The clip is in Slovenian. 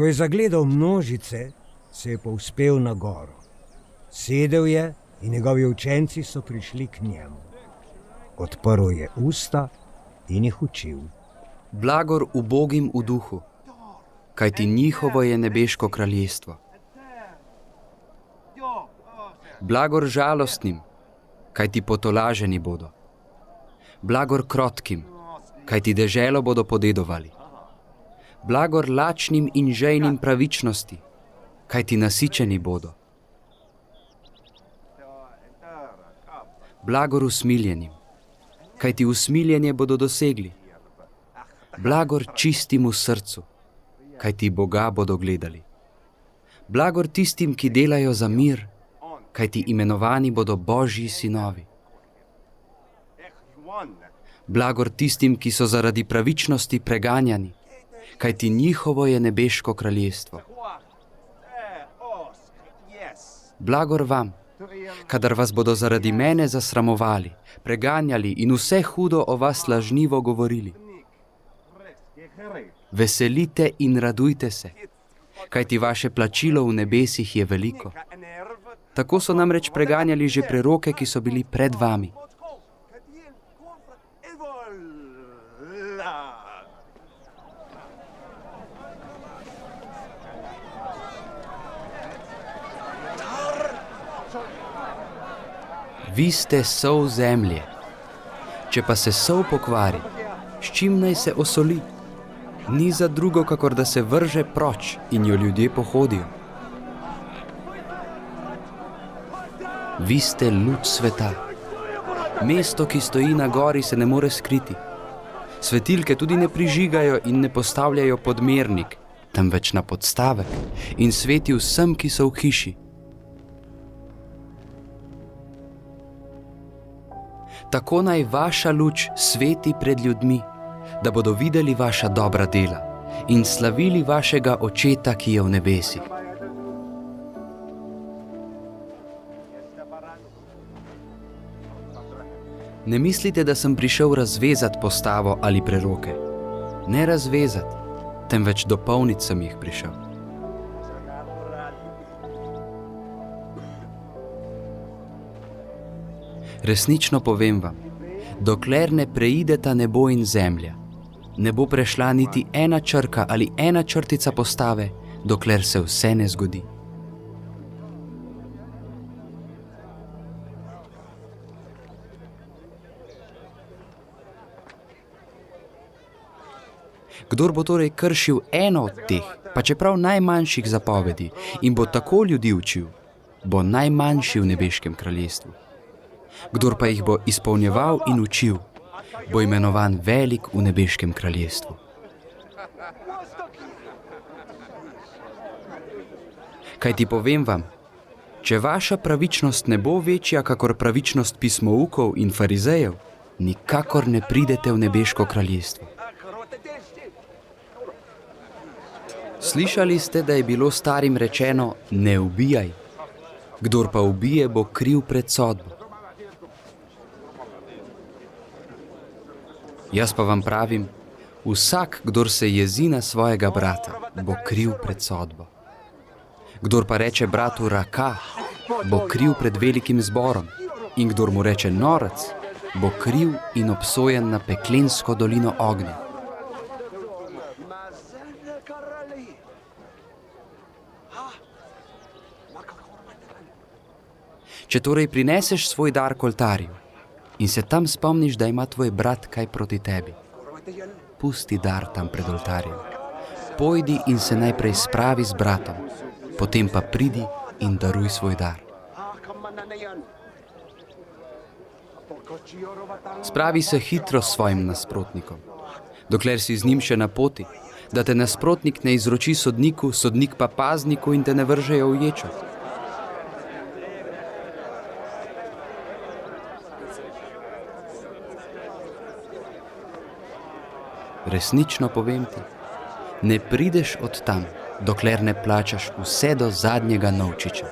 Ko je zagledal množice, se je povzpel na goro. Sedel je in njegovi učenci so prišli k njemu. Odprl je usta in jih učil. Blagor ubogim v duhu, kajti njihovo je nebeško kraljestvo. Blagor žalostnim, kajti potolaženi bodo. Blagor krotkim, kajti deželo bodo podedovali. Blagor lačnim in žejnim pravičnosti, kajti nasičeni bodo. Blagor usmiljenim, kajti usmiljenje bodo dosegli. Blagor čistim v srcu, kajti Boga bodo gledali. Blagor tistim, ki delajo za mir, kajti imenovani bodo Božji sinovi. Blagor tistim, ki so zaradi pravičnosti preganjani, kajti njihovo je nebeško kraljestvo. Blagor vam, kadar vas bodo zaradi mene zasramovali, preganjali in vse hudo o vas lažnivo govorili. Veselite in radujte se, kajti vaše plačilo v nebesih je veliko. Tako so namreč preganjali že preroke, ki so bili pred vami. Vi ste sol zemlje. Če pa se sol pokvari, s čim naj se osoli? Ni za drugo, kakor da se vrže proč in jo ljudje pohodijo. Vi ste luč sveta. Mesto, ki stoji na gori, se ne more skriti. Svetilke tudi ne prižigajo in ne postavljajo pod mernik, temveč na podstavek in sveti vsem, ki so v hiši. Tako naj vaša luč sveti pred ljudmi, da bodo videli vaša dobra dela in slavili vašega Očeta, ki je v nebesih. Ne mislite, da sem prišel razvezati postavo ali preroke. Ne razvezati, temveč dopolniti sem jih prišel. Resnično povem vam, dokler ne preideta nebo in zemlja, ne bo prešla niti ena črka ali ena črtica postave, dokler se vse ne zgodi. Kdor bo torej kršil eno od teh, pa čeprav najmanjših zapovedi, in bo tako ljudi učil, bo najmanjši v nebeškem kraljestvu. Kdor pa jih bo izpolnjeval in učil, bo imenovan velik v nebeškem kraljestvu. Kaj ti povem vam, če vaša pravičnost ne bo večja, kakor pravičnost pismoukov in farizejev, nikakor ne pridete v nebeško kraljestvo. Slišali ste, da je bilo starim rečeno, ne ubijaj. Kdor pa ubije, bo kriv pred sodbo. Jaz pa vam pravim, vsak, kdor se jezi na svojega brata, bo kriv pred sodbo. Kdor pa reče bratu raka, bo kriv pred velikim zborom, in kdor mu reče norec, bo kriv in obsojen na peklensko dolino ognja. Če torej prineseš svoj dar k oltarju in se tam spomniš, da ima tvoj brat kaj proti tebi, pusti dar tam pred oltarjem. Pojdi in se najprej spravi z bratom, potem pa pridi in daruj svoj dar. Spravi se hitro s svojim nasprotnikom, dokler si z njim še na poti, da te nasprotnik ne izroči sodniku, sodnik pa pazniku in te ne vržejo v ječo. Resnično povem ti, ne prideš od tam, dokler ne plačaš vse do zadnjega novčiča.